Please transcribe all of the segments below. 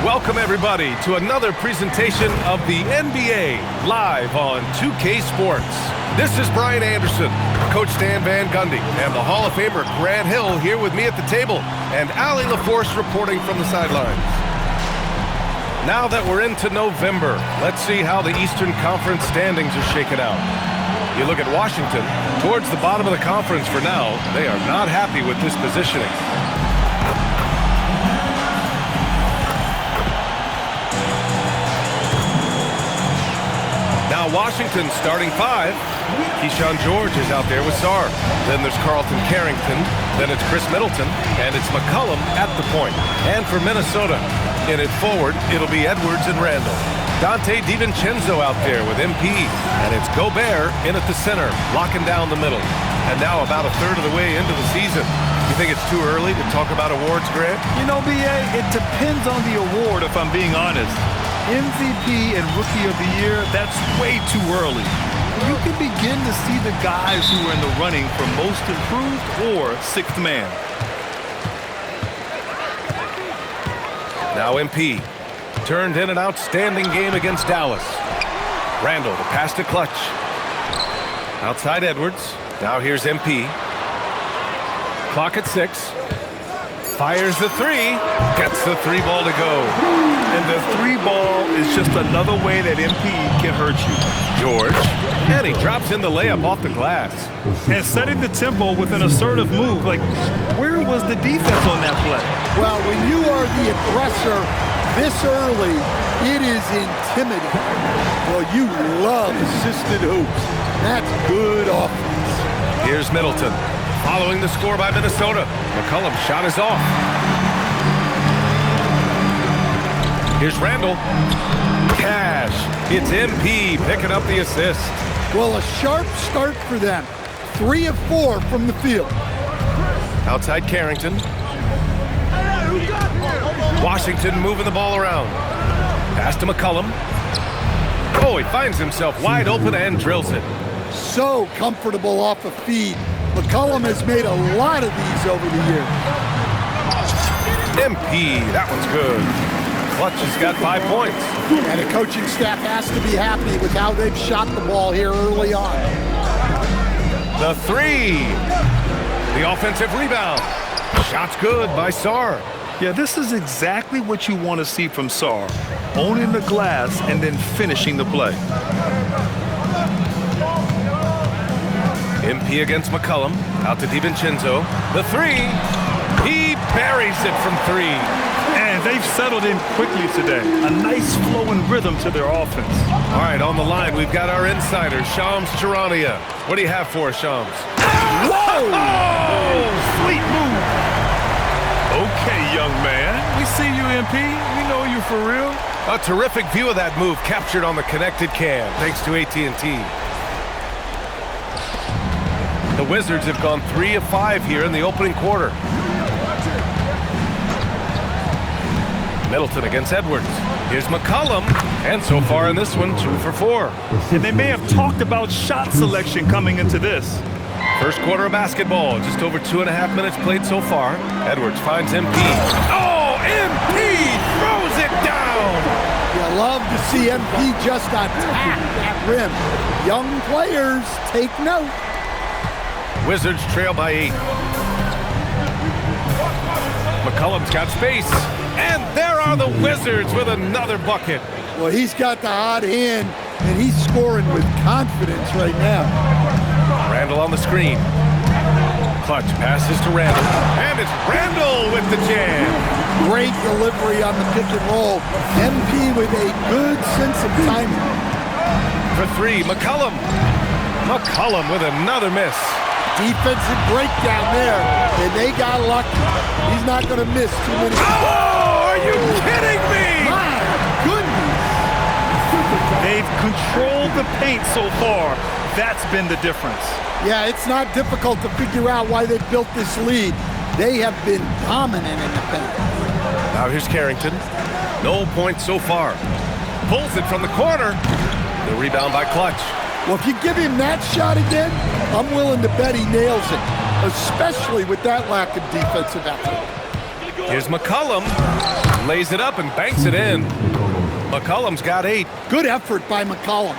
Welcome, everybody, to another presentation of the NBA live on 2K Sports. This is Brian Anderson, Coach Dan Van Gundy, and the Hall of Famer Grant Hill here with me at the table, and Allie LaForce reporting from the sidelines. Now that we're into November, let's see how the Eastern Conference standings are shaken out. You look at Washington, towards the bottom of the conference for now. They are not happy with this positioning. Now Washington starting five. Keyshawn George is out there with Sarr. Then there's Carlton Carrington. Then it's Chris Middleton. And it's McCollum at the point. And for Minnesota, in it forward, it'll be Edwards and Randall. Dante DiVincenzo out there with MP. And it's Gobert in at the center, locking down the middle. And now about a third of the way into the season. You think it's too early to talk about awards, Grant? You know, B.A., it depends on the award, if I'm being honest. MVP and Rookie of the Year, that's way too early. You can begin to see the guys who are in the running for Most Improved or Sixth Man. Now MP turned in an outstanding game against Dallas. Randall, the pass to Clutch. Outside Edwards. Now here's MP. Clock at 6. Fires the three. Gets the three ball to go. And the three ball is just another way that MP can hurt you. George. And he drops in the layup off the glass. And setting the tempo with an assertive move. Like, where was the defense on that play? Well, when you are the aggressor this early, it is intimidating. Well, you love assisted hoops. That's good offense. Here's Middleton. Following the score by Minnesota. McCollum's shot is off. Here's Randall. Cash. It's MP picking up the assist. Well, a sharp start for them. 3 of 4 from the field. Outside Carrington. Washington moving the ball around. Pass to McCollum. Oh, he finds himself wide open and drills it. So comfortable off a feed. McCollum has made a lot of these over the years. MP, that one's good. Clutch has got 5 points. And the coaching staff has to be happy with how they've shot the ball here early on. The three. The offensive rebound. Shot's good by Sarr. Yeah, this is exactly what you want to see from Sarr. Owning the glass and then finishing the play. MP against McCollum. Out to DiVincenzo. The three. He buries it from 3. And they've settled in quickly today. A nice flow and rhythm to their offense. All right, on the line, we've got our insider, Shams Charania. What do you have for us, Shams? Whoa! Oh, sweet move. Okay, young man. We see you, MP. We know you for real. A terrific view of that move captured on the connected cam, thanks to AT&T. The Wizards have gone 3 of 5 here in the opening quarter. Middleton against Edwards. Here's McCollum. And so far in this one, 2 for 4. And they may have talked about shot selection coming into this. First quarter of basketball. Just over 2.5 minutes played so far. Edwards finds MP. Oh, MP throws it down. You love to see MP just attack that rim. Young players, take note. Wizards trail by 8. McCollum's got space. And there are the Wizards with another bucket. Well, he's got the hot hand, and he's scoring with confidence right now. Randall on the screen. Clutch passes to Randall. And it's Randall with the jam. Great delivery on the pick and roll. MP with a good sense of timing. For 3, McCollum. McCollum with another miss. Defensive breakdown there, and they got lucky. He's not going to miss too many. Oh, are you kidding me? My goodness. They've controlled the paint so far. That's been the difference. Yeah, it's not difficult to figure out why they built this lead. They have been dominant in the paint. Now here's Carrington. No points so far. Pulls it from the corner. The rebound by Clutch. Well, if you give him that shot again, I'm willing to bet he nails it, especially with that lack of defensive effort. Here's McCollum. Lays it up and banks it in. McCollum's got 8. Good effort by McCollum.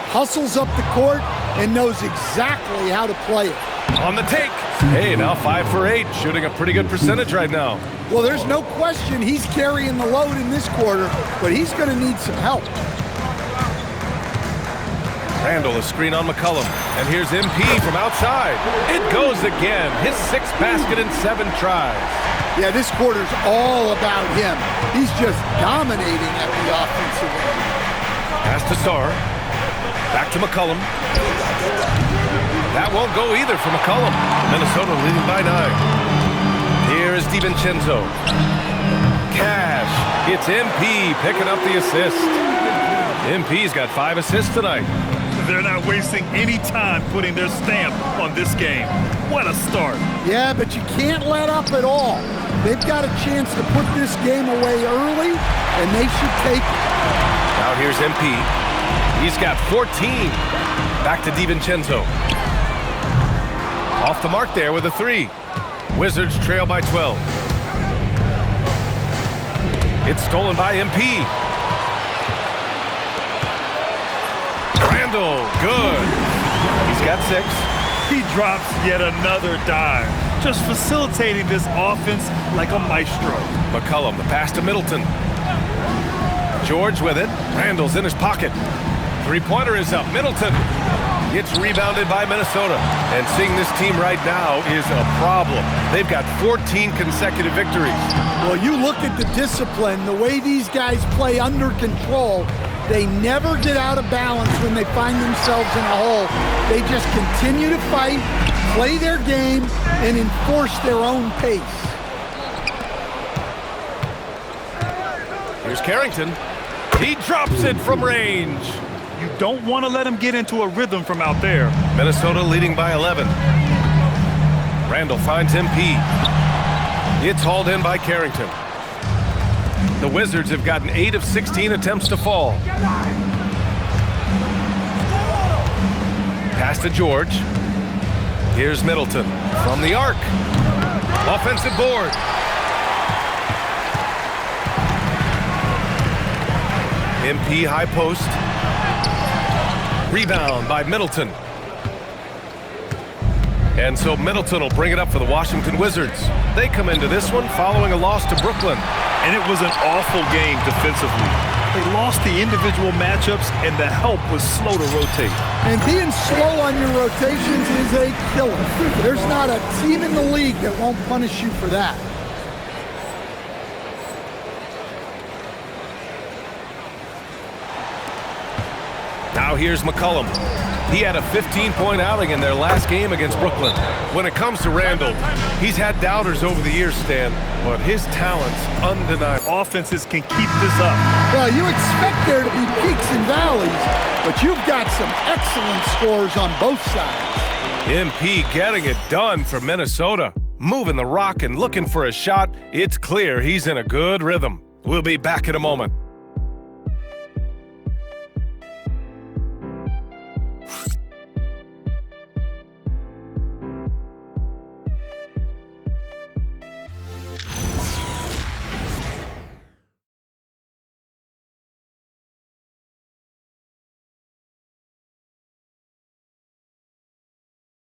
Hustles up the court and knows exactly how to play it. On the take. Hey, now 5 for 8. Shooting a pretty good percentage right now. Well, there's no question he's carrying the load in this quarter, but he's going to need some help. Randall, a screen on McCollum. And here's MP from outside. It goes again. His 6th basket in 7 tries. Yeah, this quarter's all about him. He's just dominating at the offensive end. Pass to Sarr. Back to McCollum. That won't go either for McCollum. Minnesota leading by 9. Here is DiVincenzo. Cash. It's MP picking up the assist. MP's got 5 assists tonight. They're not wasting any time putting their stamp on this game. What a start. Yeah, but you can't let up at all. They've got a chance to put this game away early, and they should take it. Now here's MP. He's got 14. Back to DiVincenzo. Off the mark there with a 3. Wizards trail by 12. It's stolen by MP. Randall, good. He's got 6. He drops yet another dime, just facilitating this offense like a maestro. McCollum, the pass to Middleton. George with it. Randall's in his pocket. 3-pointer is up. Middleton. It's rebounded by Minnesota. And seeing this team right now is a problem. They've got 14 consecutive victories. Well, you look at the discipline, the way these guys play under control. They never get out of balance when they find themselves in a hole. They just continue to fight, play their game, and enforce their own pace. Here's Carrington. He drops it from range. You don't want to let him get into a rhythm from out there. Minnesota leading by 11. Randall finds MP. It's hauled in by Carrington. The Wizards have gotten 8 of 16 attempts to fall. Pass to George. Here's Middleton from the arc. Offensive board. MP high post. Rebound by Middleton. And so Middleton will bring it up for the Washington Wizards. They come into this one following a loss to Brooklyn. And it was an awful game defensively. They lost the individual matchups, and the help was slow to rotate. And being slow on your rotations is a killer. There's not a team in the league that won't punish you for that. Now here's McCollum. He had a 15-point outing in their last game against Brooklyn. When it comes to Randall, he's had doubters over the years, Stan, but his talent's undeniable. Offenses can keep this up. Well, you expect there to be peaks and valleys, but you've got some excellent scores on both sides. MP getting it done for Minnesota. Moving the rock and looking for a shot. It's clear he's in a good rhythm. We'll be back in a moment.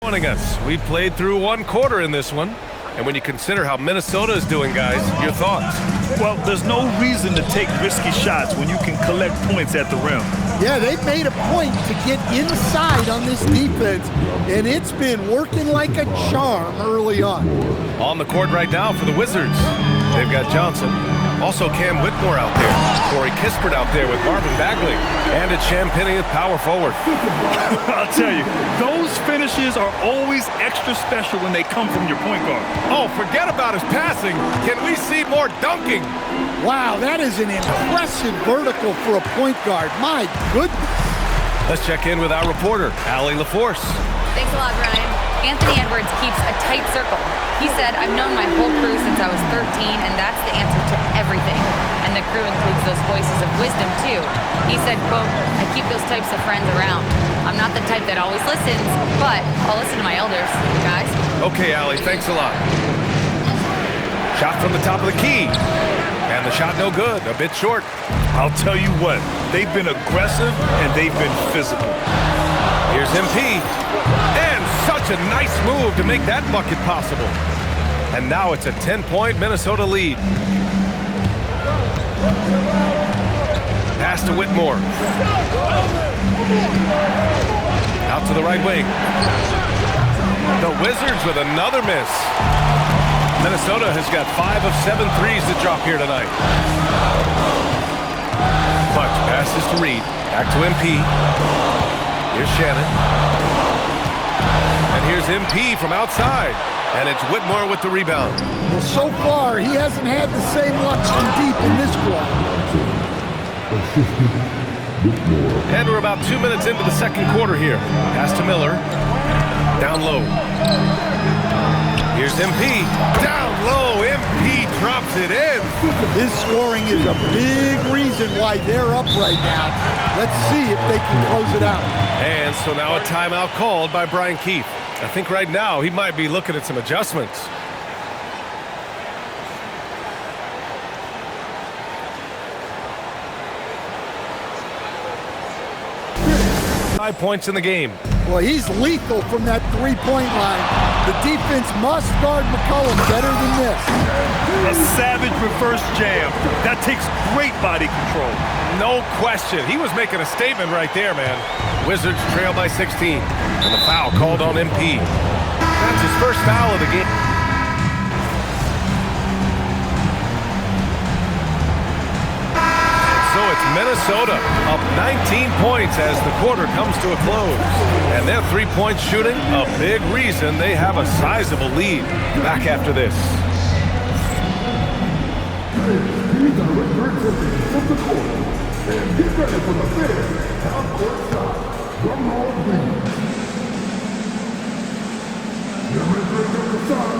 Joining us. We played through 1 quarter in this one. And when you consider how Minnesota is doing, guys, your thoughts? Well, there's no reason to take risky shots when you can collect points at the rim. Yeah, they've made a point to get inside on this defense, and it's been working like a charm early on. On the court right now for the Wizards, they've got Johnson. Also Cam Whitmore out there. Corey Kispert out there with Marvin Bagley. And it's Champagnie at power forward. I'll tell you, those finishes are always extra special when they come from your point guard. Oh, forget about his passing. Can we see more dunking? Wow, that is an impressive vertical for a point guard. My goodness. Let's check in with our reporter, Allie LaForce. Thanks a lot, Brian. Anthony Edwards keeps a tight circle. He said, I've known my whole crew since I was 13, and that's the answer to everything. And the crew includes those voices of wisdom, too. He said, quote, I keep those types of friends around. I'm not the type that always listens, but I'll listen to my elders, guys. Okay, Allie, thanks a lot. Shot from the top of the key. And the shot no good, a bit short. I'll tell you what, they've been aggressive and they've been physical. Here's MP. And such a nice move to make that bucket possible. And now it's a 10-point Minnesota lead. Pass to Whitmore. Out to the right wing. The Wizards with another miss. Minnesota has got 5 of 7 threes to drop here tonight. Clutch passes to Reed. Back to MP. Here's Shannon. And here's MP from outside. And it's Whitmore with the rebound. Well, so far, he hasn't had the same luck from deep in this quarter. And we're about 2 minutes into the second quarter here. Pass to Miller. Down low. Here's MP. Down low. MP drops it in. His scoring is a big reason why they're up right now. Let's see if they can close it out. And so now a timeout called by Brian Keefe. I think right now he might be looking at some adjustments. Five points in the game. Well, he's lethal from that three-point line. The defense must guard McCollum better than this. A savage reverse jam. That takes great body control. No question. He was making a statement right there, man. Wizards trail by 16. And the foul called on MP. That's his first foul of the game. So it's Minnesota up 19 points as the quarter comes to a close. And their three-point shooting, a big reason they have a sizable lead. Back after this. These are returns from the court. And get ready for the fifth half-court shot. Drum roll, please. Get ready for the shot.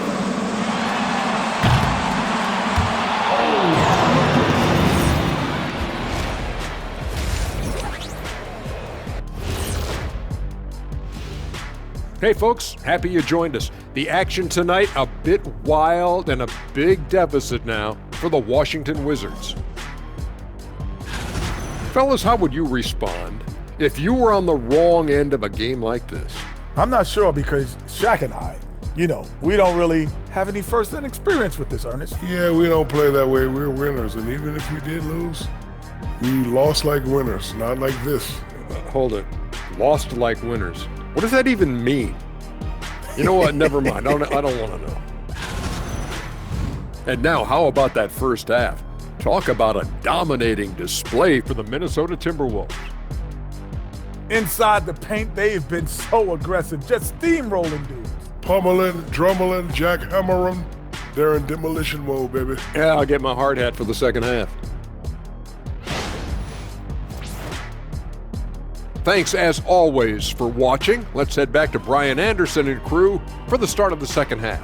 Hey folks, happy you joined us. The action tonight, a bit wild and a big deficit now for the Washington Wizards. Fellas, how would you respond if you were on the wrong end of a game like this? I'm not sure because Shaq and I, we don't really have any first-hand experience with this, Ernest. Yeah, we don't play that way. We're winners, and even if we did lose, we lost like winners, not like this. Hold it. Lost like winners. What does that even mean? You know what? Never mind. I don't want to know. And now, how about that first half? Talk about a dominating display for the Minnesota Timberwolves. Inside the paint, they've been so aggressive, just steamrolling dudes. Pummeling, drummeling, jackhammering. They're in demolition mode, baby. Yeah, I'll get my hard hat for the second half. Thanks, as always, for watching. Let's head back to Brian Anderson and crew for the start of the second half.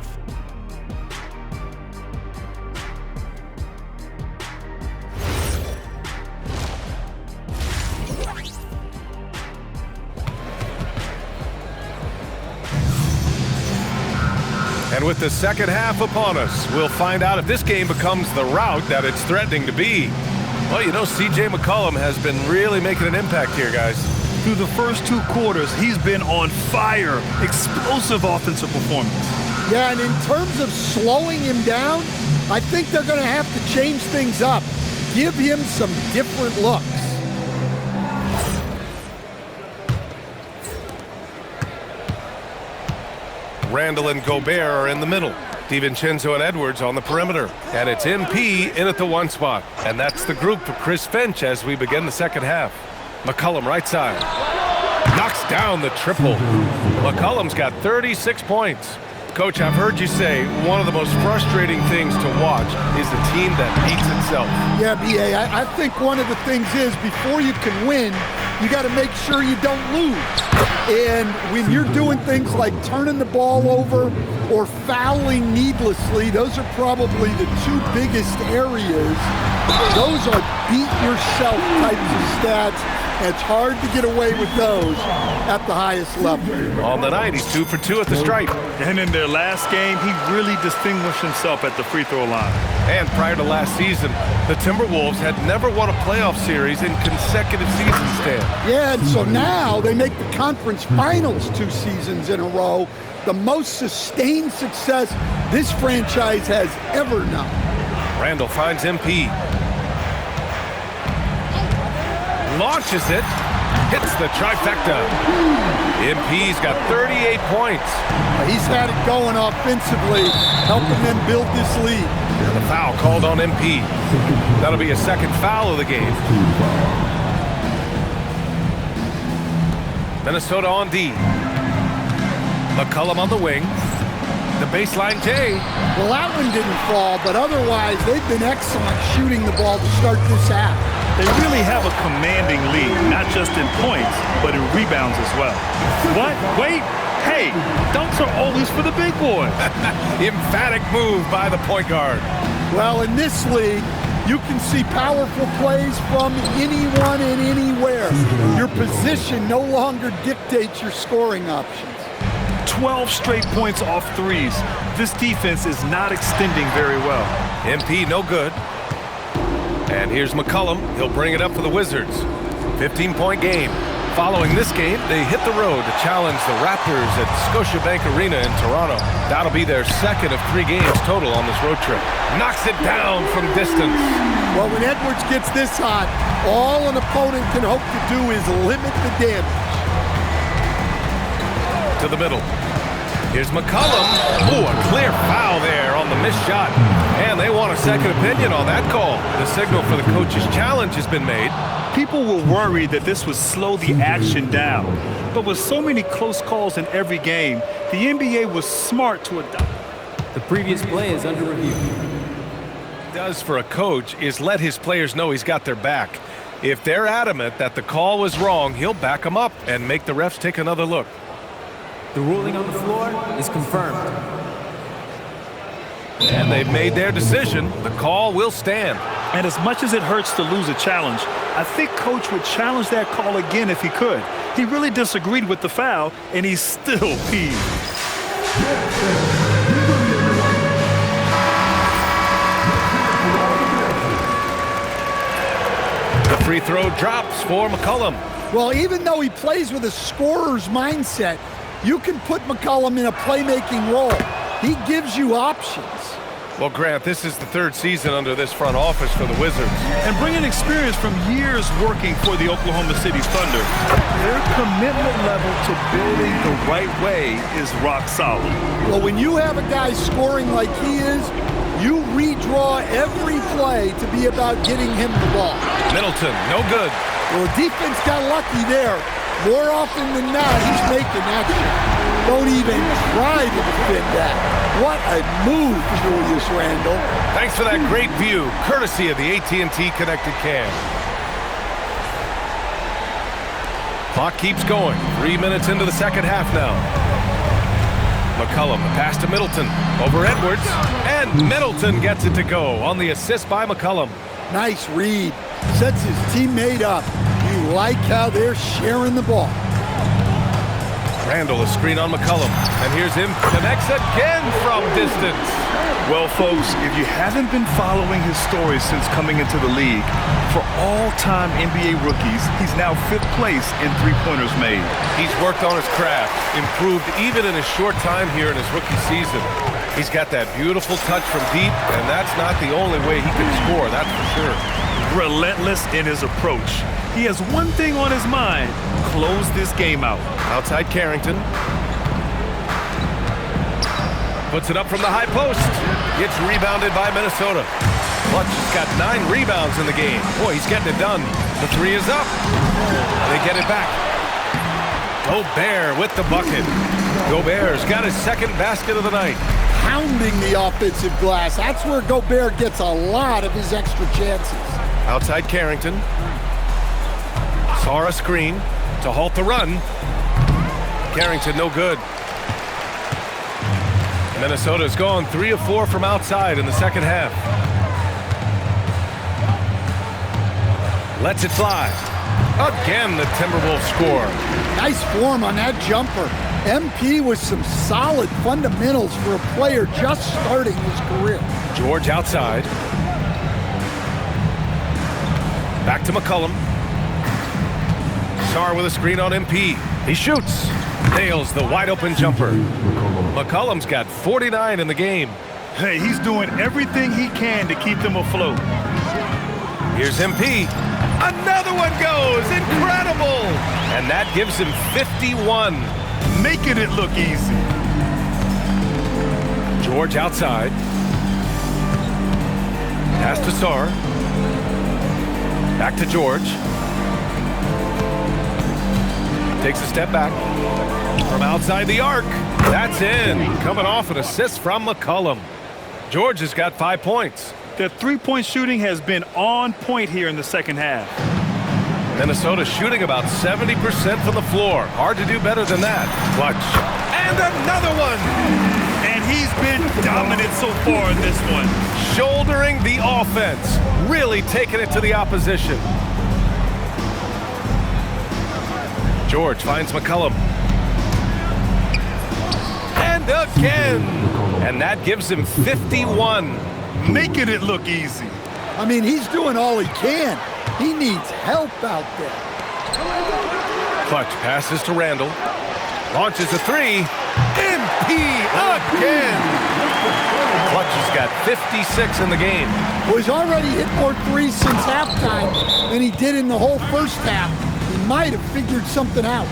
And with the second half upon us, we'll find out if this game becomes the rout that it's threatening to be. Well, C.J. McCollum has been really making an impact here, guys. Through the first two quarters, he's been on fire. Explosive offensive performance. Yeah, and in terms of slowing him down, I think they're going to have to change things up. Give him some different looks. Randall and Gobert are in the middle. DiVincenzo and Edwards on the perimeter. And it's MP in at the one spot. And that's the group for Chris Finch as we begin the second half. McCollum right side. Knocks down the triple. McCollum's got 36 points. Coach, I've heard you say one of the most frustrating things to watch is a team that beats itself. Yeah, B.A., I think one of the things is before you can win, you got to make sure you don't lose. And when you're doing things like turning the ball over or fouling needlessly, those are probably the two biggest areas. Those are beat yourself types of stats. It's hard to get away with those at the highest level. On the night, he's 2 for 2 at the stripe. And in their last game, he really distinguished himself at the free throw line. And prior to last season, the Timberwolves had never won a playoff series in consecutive seasons, Stan. Yeah, and so now they make the conference finals 2 seasons in a row, the most sustained success this franchise has ever known. Randall finds MP. Launches it, hits the trifecta. MP's got 38 points. He's had it going offensively, helping them build this lead. And the foul called on MP. That'll be a second foul of the game. Minnesota on D. McCollum on the wing. The baseline J. Well, that one didn't fall, but otherwise they've been excellent shooting the ball to start this half. They really have a commanding lead, not just in points, but in rebounds as well. What? Wait. Hey, dunks are always for the big boys. Emphatic move by the point guard. Well, in this league, you can see powerful plays from anyone and anywhere. Your position no longer dictates your scoring options. 12 straight points off threes. This defense is not extending very well. MP no good. And here's McCollum. He'll bring it up for the Wizards. 15-point game. Following this game, they hit the road to challenge the Raptors at Scotiabank Arena in Toronto. That'll be their second of 3 games total on this road trip. Knocks it down from distance. Well, when Edwards gets this hot, all an opponent can hope to do is limit the damage. To the middle. Here's McCollum. Ooh, a clear foul there on the missed shot. And they want a second opinion on that call. The signal for the coach's challenge has been made. People were worried that this would slow the action down. But with so many close calls in every game, the NBA was smart to adopt. The previous play is under review. Does for a coach is let his players know he's got their back. If they're adamant that the call was wrong, he'll back them up and make the refs take another look. The ruling on the floor is confirmed. And they've made their decision. The call will stand. And as much as it hurts to lose a challenge, I think Coach would challenge that call again if he could. He really disagreed with the foul, and he's still peeved. The free throw drops for McCollum. Well, even though he plays with a scorer's mindset, you can put McCollum in a playmaking role. He gives you options. Well, Grant, this is the 3rd season under this front office for the Wizards. And bringing experience from years working for the Oklahoma City Thunder, their commitment level to building the right way is rock solid. Well, when you have a guy scoring like he is, you redraw every play to be about getting him the ball. Middleton, no good. Well, the defense got lucky there. More often than not, he's making that shot. Don't even try to defend that. What a move, Julius Randle. Thanks for that great view, courtesy of the AT&T Connected Cam. Clock keeps going. 3 minutes into the second half now. McCollum, the pass to Middleton. Over Edwards. And Middleton gets it to go on the assist by McCollum. Nice read. Sets his teammate up. You like how they're sharing the ball. Randall, a screen on McCollum. And here's him. Connects again from distance. Well, folks, if you haven't been following his story since coming into the league, for all-time NBA rookies, he's now 5th place in three-pointers made. He's worked on his craft, improved even in his short time here in his rookie season. He's got that beautiful touch from deep, and that's not the only way he can score, that's for sure. Relentless in his approach. He has one thing on his mind: close this game out. Outside Carrington. Puts it up from the high post. Gets rebounded by Minnesota. Clutch has got 9 rebounds in the game. Boy, he's getting it done. The 3 is up. They get it back. Gobert with the bucket. Gobert's got his 2nd basket of the night. Pounding the offensive glass. That's where Gobert gets a lot of his extra chances. Outside Carrington. Saw a screen to halt the run. Carrington no good. Minnesota's gone 3 of 4 from outside in the second half. Lets it fly. Again, the Timberwolves score. Nice form on that jumper. MP with some solid fundamentals for a player just starting his career. George outside. Back to McCollum. Sarr with a screen on MP. He shoots. Nails the wide open jumper. McCollum's got 49 in the game. Hey, he's doing everything he can to keep them afloat. Here's MP. Another one goes. Incredible. And that gives him 51. Making it look easy. George outside. Pass to Sarr. Back to George. Takes a step back. From outside the arc. That's in. Coming off an assist from McCollum. George has got 5 points. Their three-point shooting has been on point here in the second half. Minnesota shooting about 70% from the floor. Hard to do better than that. Clutch. And another one. And he's been dominant so far in this one. Shouldering the offense. Really taking it to the opposition. George finds McCollum. And again. And that gives him 51. Making it look easy. I mean, he's doing all he can. He needs help out there. Clutch passes to Randall. Launches a three. MP again. Clutch has got 56 in the game. Well, he's already hit more threes since halftime than he did in the whole first half. He might have figured something out.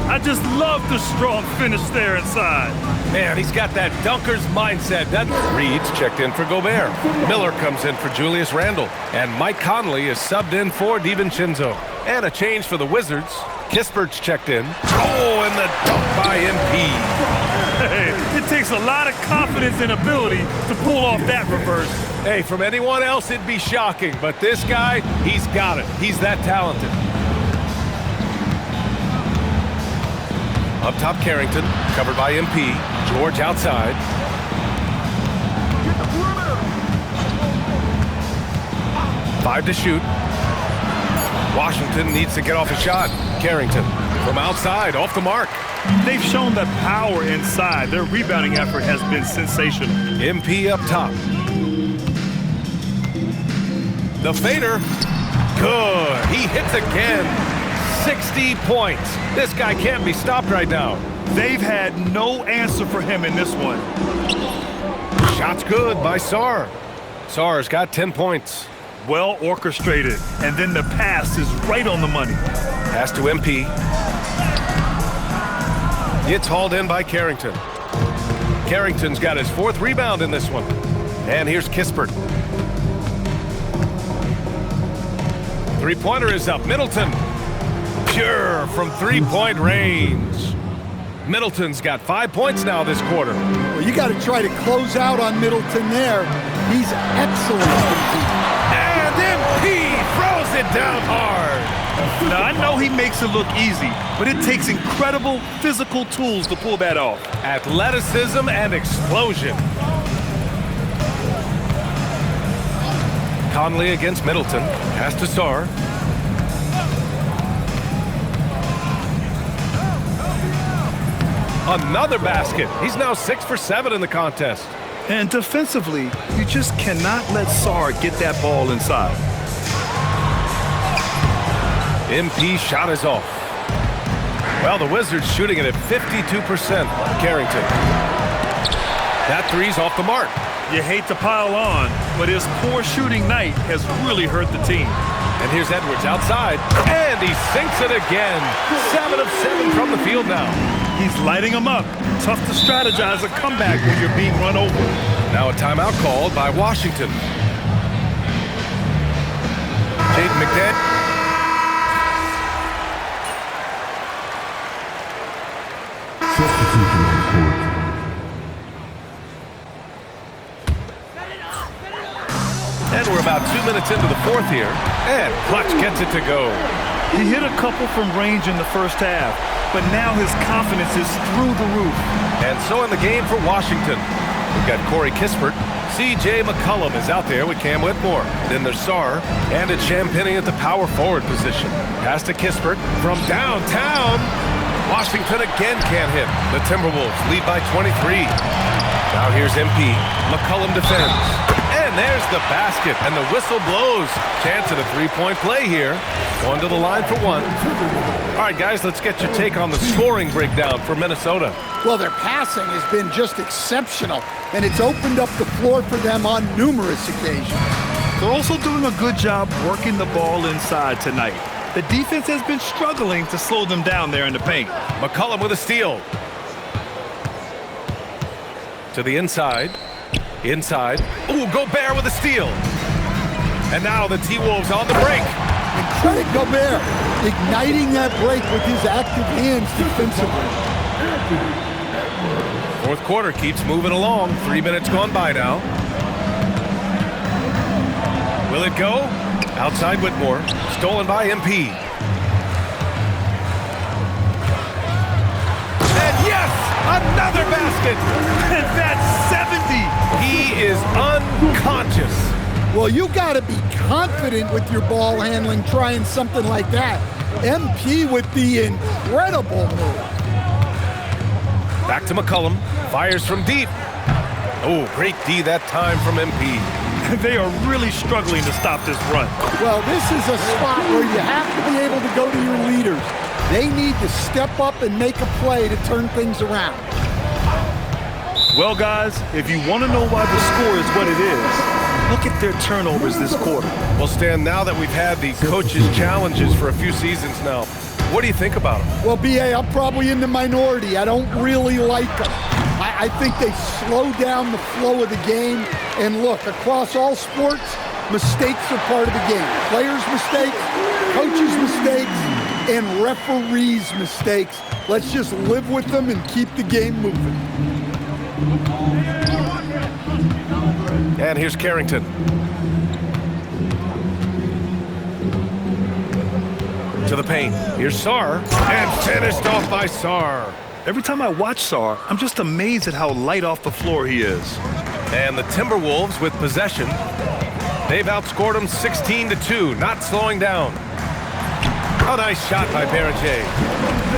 I just love the strong finish there inside. Man, he's got that dunker's mindset. That Reed's checked in for Gobert. Miller comes in for Julius Randle. And Mike Conley is subbed in for DiVincenzo. And a change for the Wizards. Kispert's checked in. Oh, and the dunk by MP. Hey, it takes a lot of confidence and ability to pull off that reverse. Hey, from anyone else, it'd be shocking. But this guy, he's got it. He's that talented. Up top, Carrington, covered by MP. George outside. 5 to shoot. Washington needs to get off a shot. Carrington from outside, off the mark. They've shown that power inside. Their rebounding effort has been sensational. MP up top. The fader. Good. He hits again. 60 points. This guy can't be stopped right now. They've had no answer for him in this one. Shot's good by Sarr. Sarr's got 10 points. Well orchestrated, and then the pass is right on the money. Pass to MP. It's hauled in by Carrington. Carrington's got his 4th rebound in this one. And here's Kispert. Three-pointer is up. Middleton. Pure from three-point range. Middleton's got 5 points now this quarter. Well, you got to try to close out on Middleton there. He's excellent. And MP throws it down hard. Now, I know he makes it look easy, but it takes incredible physical tools to pull that off. Athleticism and explosion. Conley against Middleton. Pass to Sarr. Another basket. He's now 6 for 7 in the contest. And defensively, you just cannot let Sarr get that ball inside. MP shot is off. Well, the Wizards shooting it at 52%. Carrington. That three's off the mark. You hate to pile on, but his poor shooting night has really hurt the team. And here's Edwards outside, and he sinks it again. 7 of 7 from the field now. He's lighting them up. Tough to strategize a comeback when you're being run over. Now a timeout called by Washington. Jaden McDaniel. Substitution on the court. And we're about 2 minutes into the 4th here. And Clutch gets it to go. He hit a couple from range in the first half, but now his confidence is through the roof. And so in the game for Washington. We've got Corey Kispert. C.J. McCollum is out there with Cam Whitmore. Then there's Sarr, and it's Champagny at the power forward position. Pass to Kispert from downtown. Washington again can't hit. The Timberwolves lead by 23. Now here's MP. McCollum defends. And there's the basket, and the whistle blows. Chance at a three-point play here. Going to the line for one. All right, guys, let's get your take on the scoring breakdown for Minnesota. Well, their passing has been just exceptional, and it's opened up the floor for them on numerous occasions. They're also doing a good job working the ball inside tonight. The defense has been struggling to slow them down there in the paint. McCollum with a steal. To the inside. Inside. Ooh, Gobert with a steal. And now the T-Wolves on the break. And credit Gobert, igniting that break with his active hands defensively. Fourth quarter keeps moving along. 3 minutes gone by now. Will it go? Outside Whitmore. Stolen by MP. And yes! Another basket! And that's 70! He is unconscious. Well, you got to be confident with your ball handling trying something like that. MP with the incredible move. Back to McCollum. Fires from deep. Oh, great D that time from MP. They are really struggling to stop this run. Well, this is a spot where you have to be able to go to your leaders. They need to step up and make a play to turn things around. Well, guys, if you want to know why the score is what it is, look at their turnovers this quarter. Well, Stan, now that we've had the coaches' challenges for a few seasons now, what do you think about them? Well, B.A., I'm probably in the minority. I don't really like them. I think they slow down the flow of the game. And look, across all sports, mistakes are part of the game. Players' mistakes, coaches' mistakes, and referees' mistakes. Let's just live with them and keep the game moving. And here's Carrington. To the paint. Here's Sarr. And finished off by Sarr. Every time I watch Sarr, I'm just amazed at how light off the floor he is. And the Timberwolves with possession. They've outscored them 16-2, not slowing down. A nice shot by Barrenjay.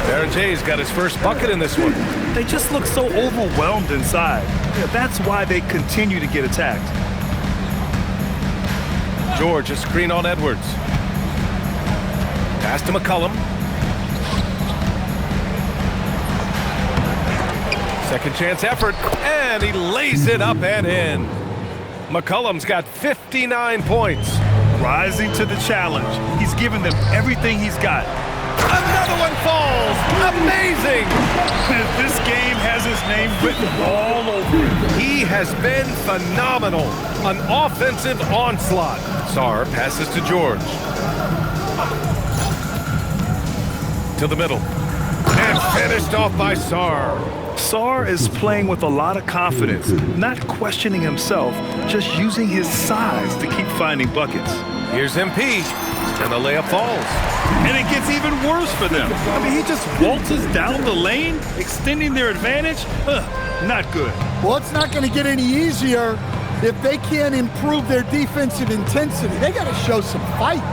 Barrenjay's got his first bucket in this one. They just look so overwhelmed inside. That's why they continue to get attacked. George, a screen on Edwards. Pass to McCollum. Second chance effort, and he lays it up and in. McCollum's got 59 points. Rising to the challenge. He's given them everything he's got. Another one falls. Amazing. This game has his name written all over it. He has been phenomenal. An offensive onslaught. Sarr passes to George. To the middle. And finished off by Sarr. Sarr is playing with a lot of confidence, not questioning himself, just using his size to keep finding buckets. Here's MP, and the layup falls. And it gets even worse for them. I mean, he just waltzes down the lane, extending their advantage. Not good. Well, it's not going to get any easier if they can't improve their defensive intensity. They got to show some fight.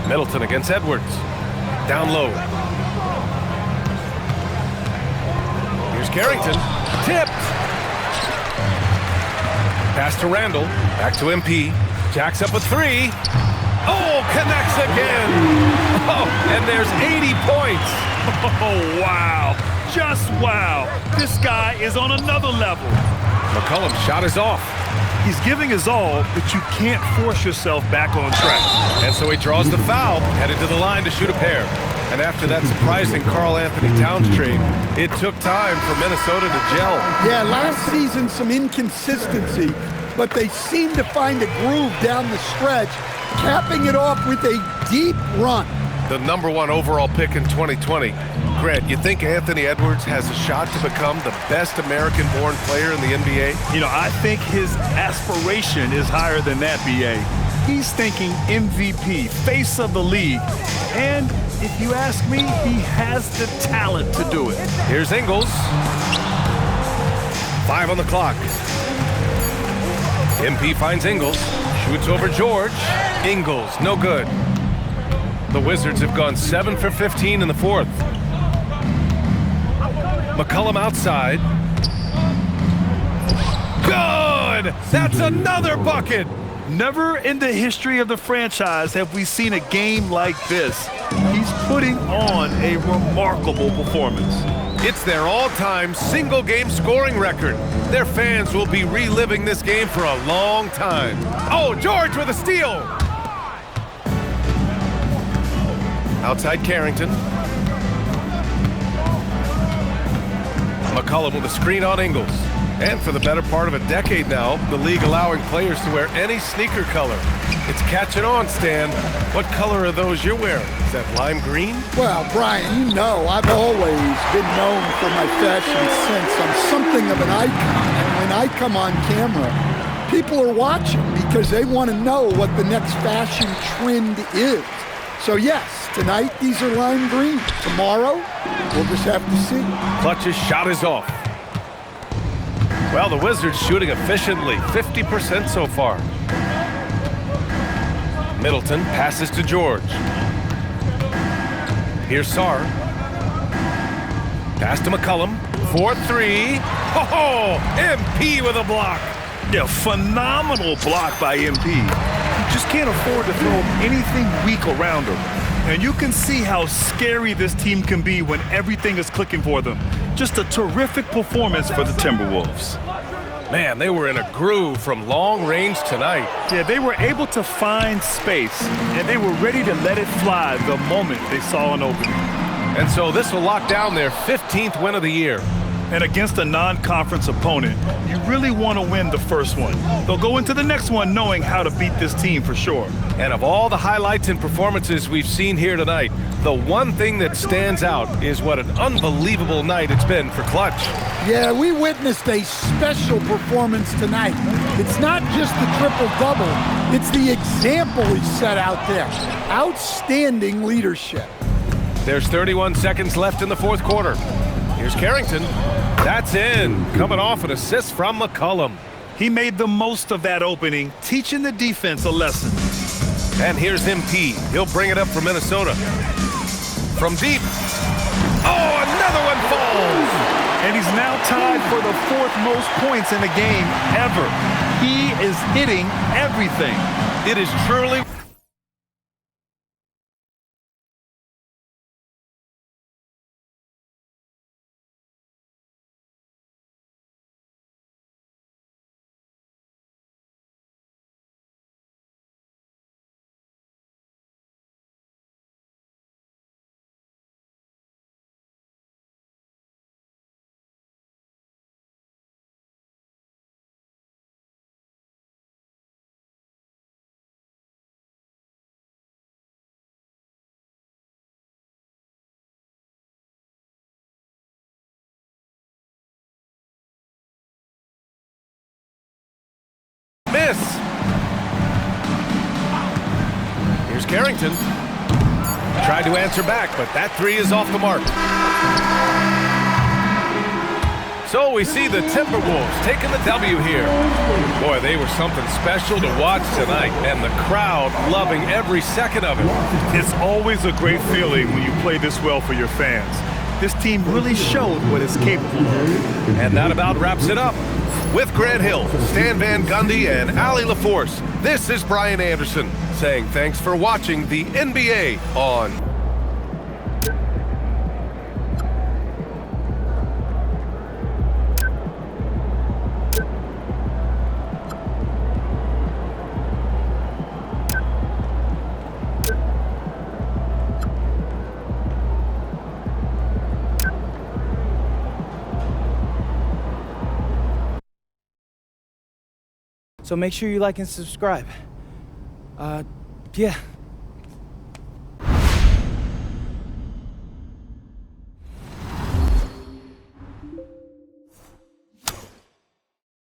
Middleton against Edwards. Down low. Here's Carrington. Tipped. Pass to Randall. Back to MP. Jacks up a three. Oh, connects again. Oh, and there's 80 points. Oh, wow. Just wow. This guy is on another level. McCollum's shot is off. He's giving his all, but you can't force yourself back on track. And so he draws the foul, headed to the line to shoot a pair. And after that surprising Karl-Anthony Towns trade, it took time for Minnesota to gel. Yeah, last season some inconsistency, but they seem to find a groove down the stretch, capping it off with a deep run. The #1 overall pick in 2020. Grant, you think Anthony Edwards has a shot to become the best American-born player in the NBA? You know, I think his aspiration is higher than that, B.A. He's thinking MVP, face of the league, and If you ask me, he has the talent to do it. Here's Ingles. 5 on the clock. MP finds Ingles. Shoots over George. Ingles, no good. The Wizards have gone 7 for 15 in the fourth. McCollum outside. Good! That's another bucket! Never in the history of the franchise have we seen a game like this. He's putting on a remarkable performance. It's their all-time single-game scoring record. Their fans will be reliving this game for a long time. Oh, George with a steal! Outside Carrington. McCollum with a screen on Ingles. And for the better part of a decade now, the league allowing players to wear any sneaker color. It's catching on, Stan. What color are those you're wearing? Is that lime green? Well, Brian, you know I've always been known for my fashion sense. I'm something of an icon, and when I come on camera, people are watching because they want to know what the next fashion trend is. So yes, tonight these are lime green. Tomorrow, we'll just have to see. Clutch's shot is off. Well, the Wizards shooting efficiently, 50% so far. Middleton passes to George. Here's Sarr. Pass to McCollum. 4-3. Oh, MP with a block. Yeah, phenomenal block by MP. You just can't afford to throw anything weak around him. And you can see how scary this team can be when everything is clicking for them. Just a terrific performance for the Timberwolves. Man, they were in a groove from long range tonight. Yeah, they were able to find space, and they were ready to let it fly the moment they saw an opening. And so this will lock down their 15th win of the year. And against a non-conference opponent, you really want to win the first one. They'll go into the next one knowing how to beat this team for sure. And of all the highlights and performances we've seen here tonight, the one thing that stands out is what an unbelievable night it's been for Clutch. Yeah, we witnessed a special performance tonight. It's not just the triple-double, it's the example he set out there. Outstanding leadership. There's 31 seconds left in the fourth quarter. Here's Carrington. That's in. Coming off an assist from McCollum. He made the most of that opening, teaching the defense a lesson. And here's MP. He'll bring it up for Minnesota. From deep. Oh, another one falls. And he's now tied for the fourth most points in a game ever. He is hitting everything. It is truly... miss. Here's Carrington. Tried to answer back, but that three is off the mark. So we see the Timberwolves taking the W here. Boy, they were something special to watch tonight, and the crowd loving every second of it. It's always a great feeling when you play this well for your fans. This team really showed what it's capable of. And that about wraps it up. With Grant Hill, Stan Van Gundy, and Allie LaForce, this is Brian Anderson saying thanks for watching the NBA on So make sure you like and subscribe. Yeah.